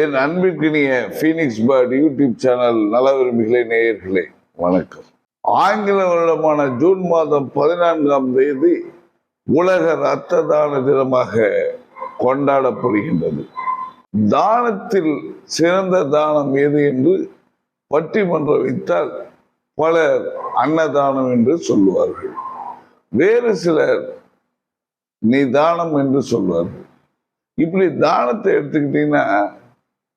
என் அன்பிற்கினிய Phoenix bird YouTube channel நல விரும்பிகளே, நேயர்களே, வணக்கம். ஆங்கில வருடமான ஜூன் மாதம் 14ஆம் தேதி உலக இரத்த தான தினமாக கொண்டாடப்படுகின்றது. தானத்தில் சிறந்த தானம் எது என்று பட்டிமன்றம் வைத்தால் பலர் அன்னதானம் என்று சொல்லுவார்கள், வேறு சிலர் நிதானம் என்று சொல்வார்கள். இப்படி தானத்தை எடுத்துக்கிட்டீங்கன்னா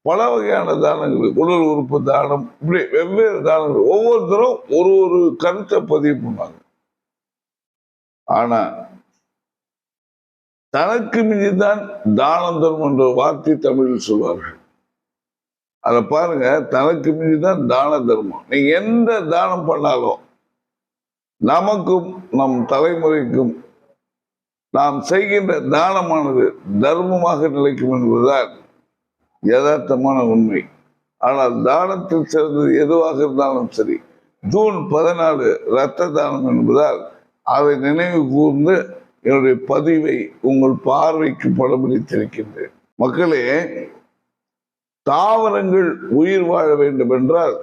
பல வகையான தானங்கள், உடல் உறுப்பு தானம், இப்படி வெவ்வேறு தானங்கள், ஒவ்வொருத்தரும் ஒரு ஒரு கருத்தை பதிவு பண்ணாங்க. ஆனா தனக்கு மிஞ்சிதான் தானம் தரும் என்ற வார்த்தை தமிழில் சொல்வார்கள். அதை பாருங்க, தனக்கு மிஞ்சிதான் தான தர்மம். நீங்க எந்த தானம் பண்ணாலும் நமக்கும் நம் தலைமுறைக்கும் நாம் செய்கின்ற தானமானது தர்மமாக நிலைக்கும் என்பதுதான் யதார்த்தமான உண்மை. ஆனால் தானத்தில் சிறந்தது எதுவாக இருந்தாலும் சரி, ஜூன் 14 இரத்த தானம் என்பதால் அதை நினைவு கூர்ந்து என்னுடைய பதிவை உங்கள் பார்வைக்கு படம்பிடித்திருக்கின்றேன். மக்களே, தாவரங்கள் உயிர் வாழ வேண்டும் என்றால்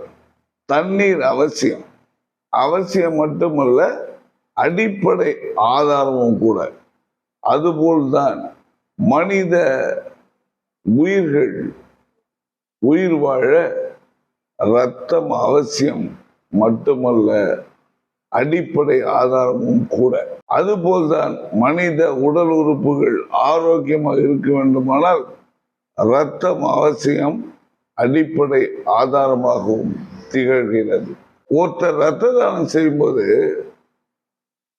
தண்ணீர் அவசியம். அவசியம் மட்டுமல்ல, அடிப்படை ஆதாரமும் கூட. அதுபோல்தான் மனித உயிர்கள் உயிர் வாழ இரத்தம் அவசியம் மட்டுமல்ல, அடிப்படை ஆதாரமும் கூட. அதுபோல்தான் மனித உடல் உறுப்புகள் ஆரோக்கியமாக இருக்க வேண்டுமானால் இரத்தம் அவசியம், அடிப்படை ஆதாரமாகவும் திகழ்கிறது. ஒருத்தர் இரத்த தானம் செய்யும்போது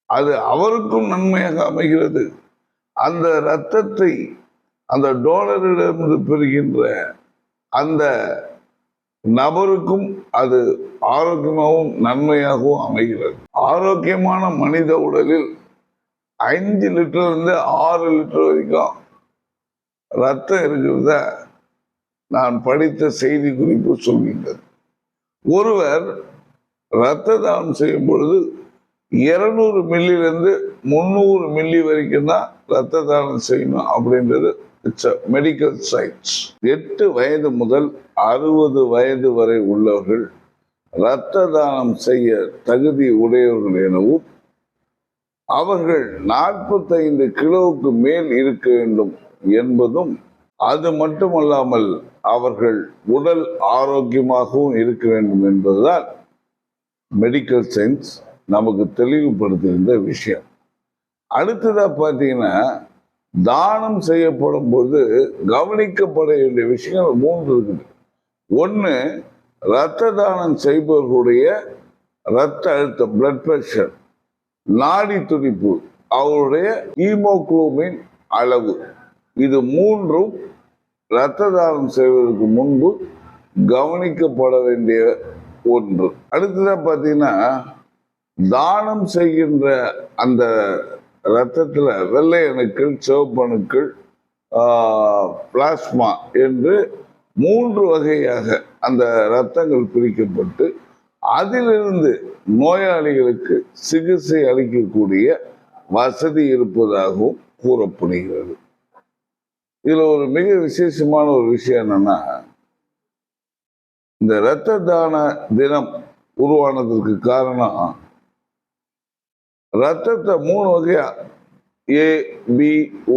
அது அவருக்கும் நன்மையாக அமைகிறது. அந்த இரத்தத்தை அந்த டோனரிடமிருந்து பெறுகின்ற அந்த நபருக்கும் அது ஆரோக்கியமாகவும் நன்மையாகவும் அமைகிறது. ஆரோக்கியமான மனித உடலில் 5 லிட்டர் இருந்து 6 லிட்டர் வரைக்கும் ரத்தம் இருக்கிறத நான் படித்த செய்தி குறிப்பு சொல்கின்றது. ஒருவர் இரத்த தானம் செய்யும் பொழுது 200 மில்லியிலிருந்து 300 மில்லி வரைக்கும் தான் இரத்த தானம் செய்யணும் அப்படின்றது மெடிக்கல் சயின்ஸ். 8 வயது முதல் 60 வயது வரை உள்ளவர்கள் இரத்த தானம் செய்ய தகுதி உடையவர்கள் எனவும், அவர்கள் 45 கிலோவுக்கு மேல் இருக்க வேண்டும் என்பதும், அது மட்டுமல்லாமல் அவர்கள் உடல் ஆரோக்கியமாகவும் இருக்க வேண்டும் என்பதுதான் மெடிக்கல் சயின்ஸ் நமக்கு தெளிவுபடுத்துகின்ற விஷயம். அடுத்ததா பார்த்தீங்கன்னா, தானம் செய்யப்படும் போது கவனிக்கப்பட வேண்டிய விஷயங்கள் 3 இருக்குது. ஒன்று, இரத்த தானம் செய்பவர்களுடைய இரத்த அழுத்தம், பிளட் பிரஷர், நாடி துடிப்பு, அவருடைய ஹீமோகுளோபின் அளவு, இது 3ம் இரத்த தானம் செய்வதற்கு முன்பு கவனிக்கப்பட வேண்டிய ஒன்று. அடுத்ததா பார்த்தீங்கன்னா, தானம் செய்கின்ற அந்த இரத்தத்துல வெள்ளை அணுக்கள், சிவப்பு அணுக்கள், பிளாஸ்மா என்று 3 வகையாக அந்த இரத்தங்கள் பிரிக்கப்பட்டு அதிலிருந்து நோயாளிகளுக்கு சிகிச்சை அளிக்கக்கூடிய வசதி இருப்பதாகவும் கூறப்படுகிறது. இதுல ஒரு மிக விசேஷமான ஒரு விஷயம் என்னன்னா, இந்த இரத்த தான தினம் உருவானதற்கு காரணம், ரத்தத்தை 3 வகையா A, B,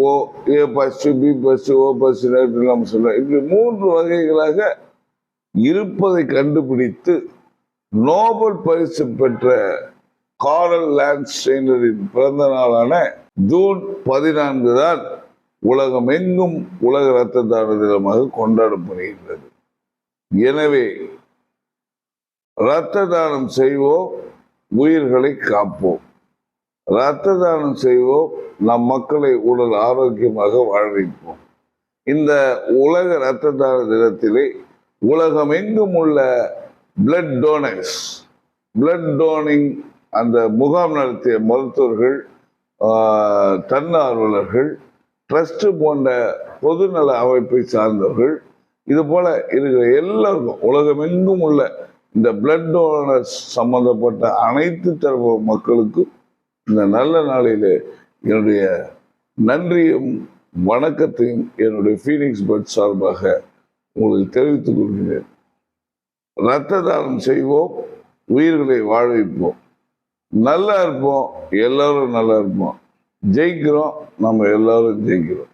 O, A positive, B positive, O positive நம்ம சொல்றோம். இப்படி 3 வகைகளாக இருப்பதை கண்டுபிடித்து நோபல் பரிசு பெற்ற கார்ல் லாண்ட்ஸ்டெய்னரின் பிறந்த நாளான ஜூன் 14 தான் உலகம் எங்கும் உலக இரத்த தான தினமாக கொண்டாடப்படுகின்றது. எனவே இரத்த தானம் செய்வோம், உயிர்களை காப்போம். இரத்த தானம் செய்வோம், நம் மக்களை உடல் ஆரோக்கியமாக வாழ வைப்போம். இந்த உலக இரத்த தான தினத்திலே உலகம் எங்கும் உள்ள பிளட் டோனர்ஸ், பிளட் டோனிங் அந்த முகாம் நடத்திய மருத்துவர்கள், தன்னார்வலர்கள், ட்ரஸ்ட் போன்ற பொதுநல அமைப்பை சார்ந்தவர்கள், இது போல இருக்கிற எல்லாருக்கும், உலகம் எங்கும் உள்ள இந்த பிளட் டோனர்ஸ் சம்பந்தப்பட்ட அனைத்து தரப்பு மக்களுக்கும் இந்த நல்ல நாளிலே என்னுடைய நன்றியும் வணக்கத்தையும் என்னுடைய பீனிக்ஸ் பேர்ட் சார்பாக உங்களுக்கு தெரிவித்துக் கொள்கிறேன். இரத்த தானம் செய்வோம், உயிர்களை வாழ வைப்போம். நல்லா இருப்போம், எல்லாரும் நல்லா இருப்போம். ஜெயிக்கிறோம், நம்ம எல்லாரும் ஜெயிக்கிறோம்.